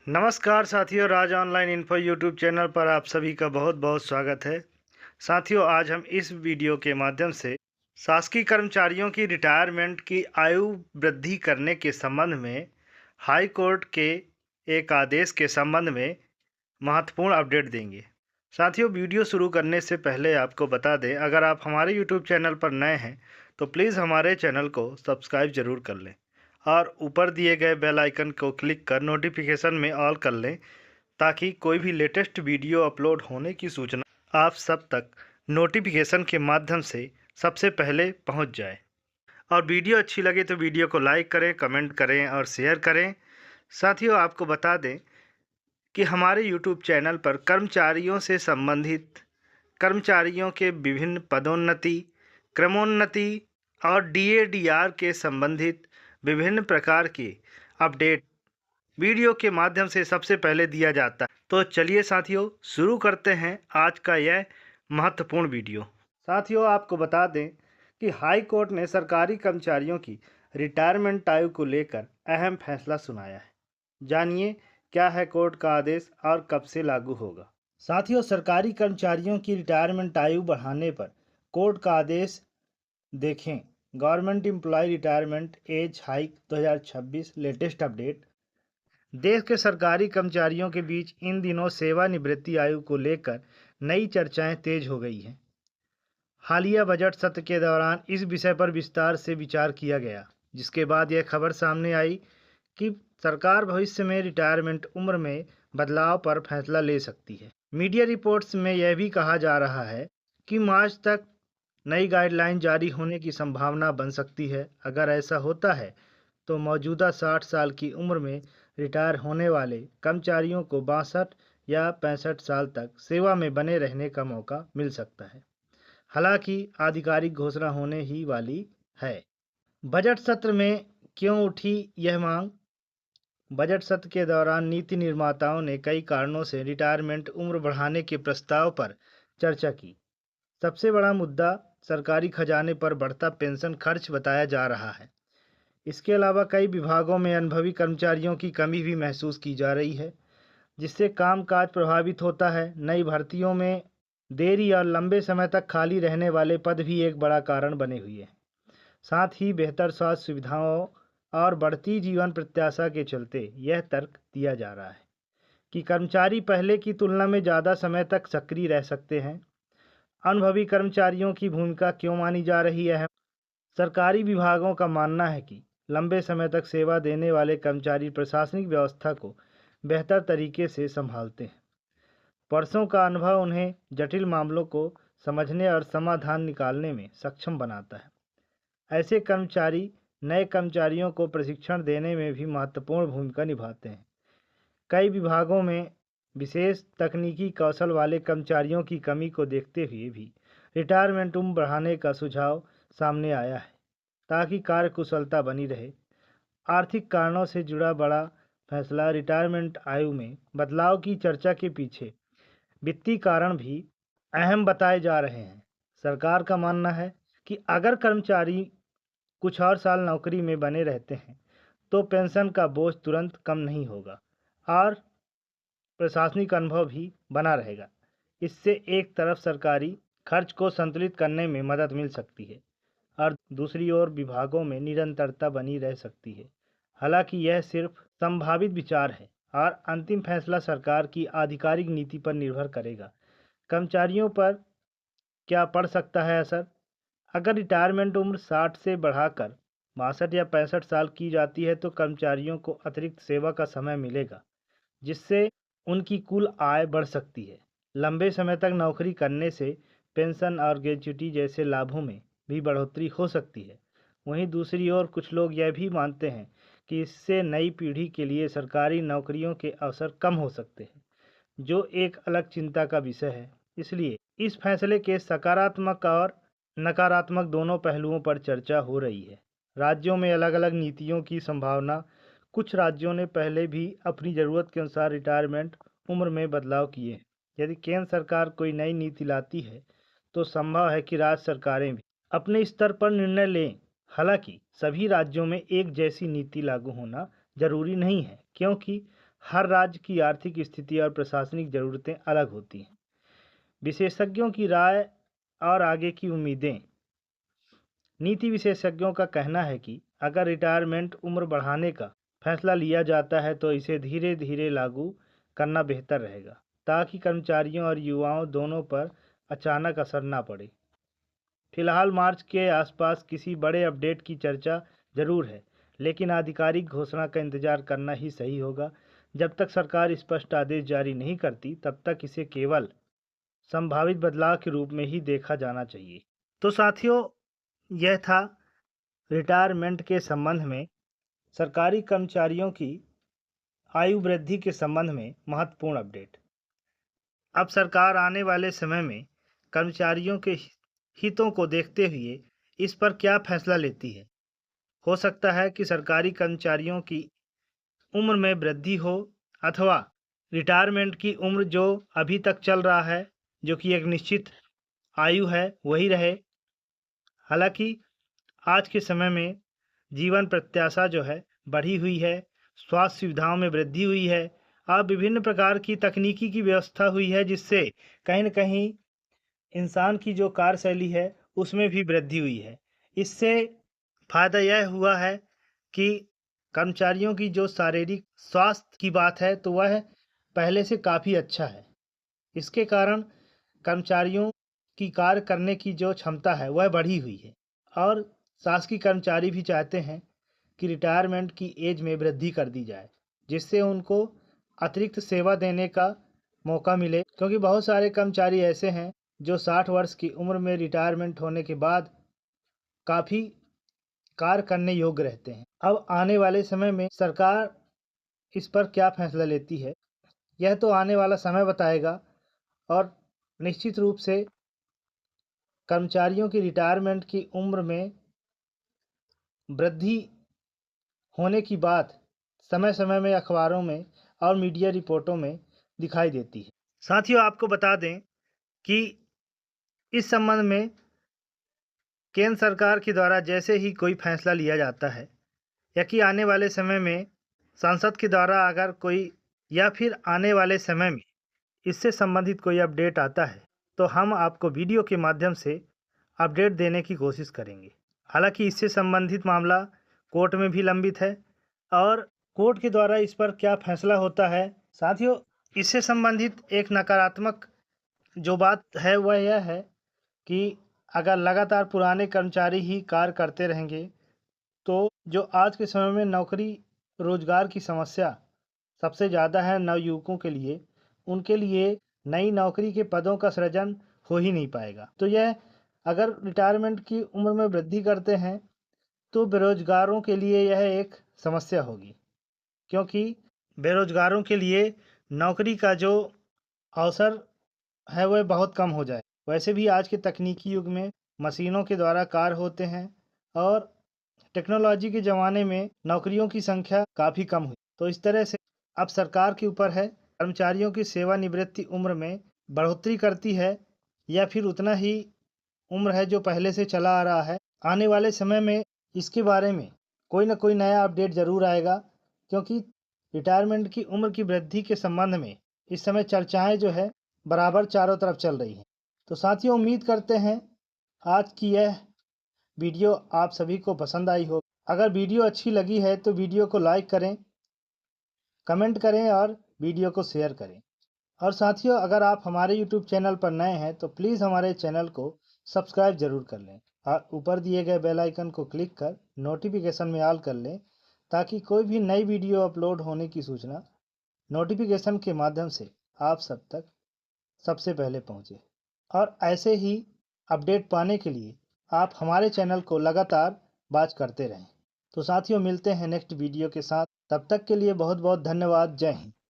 नमस्कार साथियों, राज online info YouTube channel पर आप सभी का बहुत बहुत स्वागत है। साथियों, आज हम इस वीडियो के माध्यम से शासकीय कर्मचारियों की रिटायरमेंट की आयु वृद्धि करने के संबंध में हाई कोर्ट के एक आदेश के संबंध में महत्वपूर्ण अपडेट देंगे। साथियों, वीडियो शुरू करने से पहले आपको बता दें, अगर आप हमारे यूट्यूब चैनल पर नए हैं तो प्लीज़ हमारे चैनल को सब्सक्राइब ज़रूर कर लें और ऊपर दिए गए बेल आइकन को क्लिक कर नोटिफिकेशन में ऑल कर लें, ताकि कोई भी लेटेस्ट वीडियो अपलोड होने की सूचना आप सब तक नोटिफिकेशन के माध्यम से सबसे पहले पहुंच जाए। और वीडियो अच्छी लगे तो वीडियो को लाइक करें, कमेंट करें और शेयर करें। साथियों, आपको बता दें कि हमारे यूट्यूब चैनल पर कर्मचारियों से संबंधित कर्मचारियों के विभिन्न पदोन्नति, क्रमोन्नति और डीए/डीआर के संबंधित विभिन्न प्रकार के अपडेट वीडियो के माध्यम से सबसे पहले दिया जाता है। तो चलिए साथियों, शुरू करते हैं आज का यह महत्वपूर्ण वीडियो। साथियों, आपको बता दें कि हाई कोर्ट ने सरकारी कर्मचारियों की रिटायरमेंट आयु को लेकर अहम फैसला सुनाया है। जानिए क्या है कोर्ट का आदेश और कब से लागू होगा। साथियों, सरकारी कर्मचारियों की रिटायरमेंट आयु बढ़ाने पर कोर्ट का आदेश देखें। Government employ retirement age hike 2026 latest update. देश के सरकारी कर्मचारियों के बीच इन दिनों सेवानिवृत्ति आयु को लेकर नई चर्चाएं तेज हो गई हैं। हालिया बजट सत्र के दौरान इस विषय पर विस्तार से विचार किया गया, जिसके बाद यह खबर सामने आई कि सरकार भविष्य में रिटायरमेंट उम्र में बदलाव पर फैसला ले सकती है। मीडिया रिपोर्ट्स में यह भी कहा जा रहा है कि मार्च तक नई गाइडलाइन जारी होने की संभावना बन सकती है। अगर ऐसा होता है तो मौजूदा 60 साल की उम्र में रिटायर होने वाले कर्मचारियों को 62 या 65 साल तक सेवा में बने रहने का मौका मिल सकता है। हालांकि आधिकारिक घोषणा होने ही वाली है। बजट सत्र में क्यों उठी यह मांग? बजट सत्र के दौरान नीति निर्माताओं ने कई कारणों से रिटायरमेंट उम्र बढ़ाने के प्रस्ताव पर चर्चा की। सबसे बड़ा मुद्दा सरकारी खजाने पर बढ़ता पेंशन खर्च बताया जा रहा है। इसके अलावा कई विभागों में अनुभवी कर्मचारियों की कमी भी महसूस की जा रही है, जिससे कामकाज प्रभावित होता है। नई भर्तियों में देरी और लंबे समय तक खाली रहने वाले पद भी एक बड़ा कारण बने हुए हैं। साथ ही बेहतर स्वास्थ्य सुविधाओं और बढ़ती जीवन प्रत्याशा के चलते यह तर्क दिया जा रहा है कि कर्मचारी पहले की तुलना में ज़्यादा समय तक सक्रिय रह सकते हैं। अनुभवी कर्मचारियों की भूमिका क्यों मानी जा रही है? सरकारी विभागों का मानना है कि लंबे समय तक सेवा देने वाले कर्मचारी प्रशासनिक व्यवस्था को बेहतर तरीके से संभालते हैं। वर्षों का अनुभव उन्हें जटिल मामलों को समझने और समाधान निकालने में सक्षम बनाता है। ऐसे कर्मचारी नए कर्मचारियों को प्रशिक्षण देने में भी महत्वपूर्ण भूमिका निभाते हैं। कई विभागों में विशेष तकनीकी कौशल वाले कर्मचारियों की कमी को देखते हुए भी रिटायरमेंट उम्र बढ़ाने का सुझाव सामने आया है, ताकि कार्य कुशलता बनी रहे। आर्थिक कारणों से जुड़ा बड़ा फैसला। रिटायरमेंट आयु में बदलाव की चर्चा के पीछे वित्तीय कारण भी अहम बताए जा रहे हैं। सरकार का मानना है कि अगर कर्मचारी कुछ और साल नौकरी में बने रहते हैं तो पेंशन का बोझ तुरंत कम नहीं होगा और प्रशासनिक अनुभव भी बना रहेगा। इससे एक तरफ सरकारी खर्च को संतुलित करने में मदद मिल सकती है और दूसरी ओर विभागों में निरंतरता बनी रह सकती है। हालांकि यह सिर्फ संभावित विचार है और अंतिम फैसला सरकार की आधिकारिक नीति पर निर्भर करेगा। कर्मचारियों पर क्या पड़ सकता है असर? अगर रिटायरमेंट उम्र 60 से बढ़ाकर 62 या 65 साल की जाती है तो कर्मचारियों को अतिरिक्त सेवा का समय मिलेगा, जिससे उनकी कुल आय बढ़ सकती है। लंबे समय तक नौकरी करने से पेंशन और ग्रेच्युटी जैसे लाभों में भी बढ़ोतरी हो सकती है। वहीं दूसरी ओर कुछ लोग यह भी मानते हैं कि इससे नई पीढ़ी के लिए सरकारी नौकरियों के अवसर कम हो सकते हैं, जो एक अलग चिंता का विषय है। इसलिए इस फैसले के सकारात्मक और नकारात्मक दोनों पहलुओं पर चर्चा हो रही है। राज्यों में अलग अलग नीतियों की संभावना। कुछ राज्यों ने पहले भी अपनी ज़रूरत के अनुसार रिटायरमेंट उम्र में बदलाव किए हैं। यदि केंद्र सरकार कोई नई नीति लाती है तो संभव है कि राज्य सरकारें भी अपने स्तर पर निर्णय लें। हालांकि सभी राज्यों में एक जैसी नीति लागू होना जरूरी नहीं है, क्योंकि हर राज्य की आर्थिक स्थिति और प्रशासनिक ज़रूरतें अलग होती हैं। विशेषज्ञों की राय और आगे की उम्मीदें। नीति विशेषज्ञों का कहना है कि अगर रिटायरमेंट उम्र बढ़ाने का फैसला लिया जाता है तो इसे धीरे धीरे लागू करना बेहतर रहेगा, ताकि कर्मचारियों और युवाओं दोनों पर अचानक असर न पड़े। फिलहाल मार्च के आसपास किसी बड़े अपडेट की चर्चा जरूर है, लेकिन आधिकारिक घोषणा का इंतजार करना ही सही होगा। जब तक सरकार स्पष्ट आदेश जारी नहीं करती, तब तक इसे केवल संभावित बदलाव के रूप में ही देखा जाना चाहिए। तो साथियों, यह था रिटायरमेंट के संबंध में सरकारी कर्मचारियों की आयु वृद्धि के संबंध में महत्वपूर्ण अपडेट। अब सरकार आने वाले समय में कर्मचारियों के हितों को देखते हुए इस पर क्या फैसला लेती है। हो सकता है कि सरकारी कर्मचारियों की उम्र में वृद्धि हो, अथवा रिटायरमेंट की उम्र जो अभी तक चल रहा है, जो कि एक निश्चित आयु है, वही रहे। हालांकि आज के समय में जीवन प्रत्याशा जो है बढ़ी हुई है, स्वास्थ्य सुविधाओं में वृद्धि हुई है, अब विभिन्न प्रकार की तकनीकी की व्यवस्था हुई है, जिससे कहीं न कहीं इंसान की जो कार्यशैली है उसमें भी वृद्धि हुई है। इससे फ़ायदा यह हुआ है कि कर्मचारियों की जो शारीरिक स्वास्थ्य की बात है तो वह पहले से काफ़ी अच्छा है। इसके कारण कर्मचारियों की कार्य करने की जो क्षमता है वह बढ़ी हुई है, और शासकीय कर्मचारी भी चाहते हैं कि रिटायरमेंट की एज में वृद्धि कर दी जाए, जिससे उनको अतिरिक्त सेवा देने का मौका मिले, क्योंकि बहुत सारे कर्मचारी ऐसे हैं जो 60 वर्ष की उम्र में रिटायरमेंट होने के बाद काफ़ी कार्य करने योग्य रहते हैं। अब आने वाले समय में सरकार इस पर क्या फैसला लेती है, यह तो आने वाला समय बताएगा। और निश्चित रूप से कर्मचारियों की रिटायरमेंट की उम्र में वृद्धि होने की बात समय समय में अखबारों में और मीडिया रिपोर्टों में दिखाई देती है। साथियों, आपको बता दें कि इस संबंध में केंद्र सरकार के द्वारा जैसे ही कोई फैसला लिया जाता है, या कि आने वाले समय में संसद के द्वारा अगर कोई, या फिर आने वाले समय में इससे संबंधित कोई अपडेट आता है, तो हम आपको वीडियो के माध्यम से अपडेट देने की कोशिश करेंगे। हालांकि इससे संबंधित मामला कोर्ट में भी लंबित है, और कोर्ट के द्वारा इस पर क्या फैसला होता है। साथियों, इससे संबंधित एक नकारात्मक जो बात है वह यह है कि अगर लगातार पुराने कर्मचारी ही कार्य करते रहेंगे, तो जो आज के समय में नौकरी रोजगार की समस्या सबसे ज़्यादा है नवयुवकों के लिए, उनके लिए नई नौकरी के पदों का सृजन हो ही नहीं पाएगा। तो यह अगर रिटायरमेंट की उम्र में वृद्धि करते हैं तो बेरोजगारों के लिए यह एक समस्या होगी, क्योंकि बेरोजगारों के लिए नौकरी का जो अवसर है वह बहुत कम हो जाए। वैसे भी आज के तकनीकी युग में मशीनों के द्वारा कार्य होते हैं, और टेक्नोलॉजी के ज़माने में नौकरियों की संख्या काफ़ी कम हुई। तो इस तरह से अब सरकार के ऊपर है, कर्मचारियों की सेवानिवृत्ति उम्र में बढ़ोतरी करती है, या फिर उतना ही उम्र है जो पहले से चला आ रहा है। आने वाले समय में इसके बारे में कोई ना कोई नया अपडेट ज़रूर आएगा, क्योंकि रिटायरमेंट की उम्र की वृद्धि के संबंध में इस समय चर्चाएं जो है बराबर चारों तरफ चल रही हैं। तो साथियों, उम्मीद करते हैं आज की यह वीडियो आप सभी को पसंद आई हो। अगर वीडियो अच्छी लगी है तो वीडियो को लाइक करें, कमेंट करें और वीडियो को शेयर करें। और साथियों, अगर आप हमारे यूट्यूब चैनल पर नए हैं तो प्लीज़ हमारे चैनल को सब्सक्राइब ज़रूर कर लें, और ऊपर दिए गए बेल आइकन को क्लिक कर नोटिफिकेशन में ऑल कर लें, ताकि कोई भी नई वीडियो अपलोड होने की सूचना नोटिफिकेशन के माध्यम से आप सब तक सबसे पहले पहुंचे। और ऐसे ही अपडेट पाने के लिए आप हमारे चैनल को लगातार वॉच करते रहें। तो साथियों, मिलते हैं नेक्स्ट वीडियो के साथ। तब तक के लिए बहुत बहुत धन्यवाद। जय हिंद।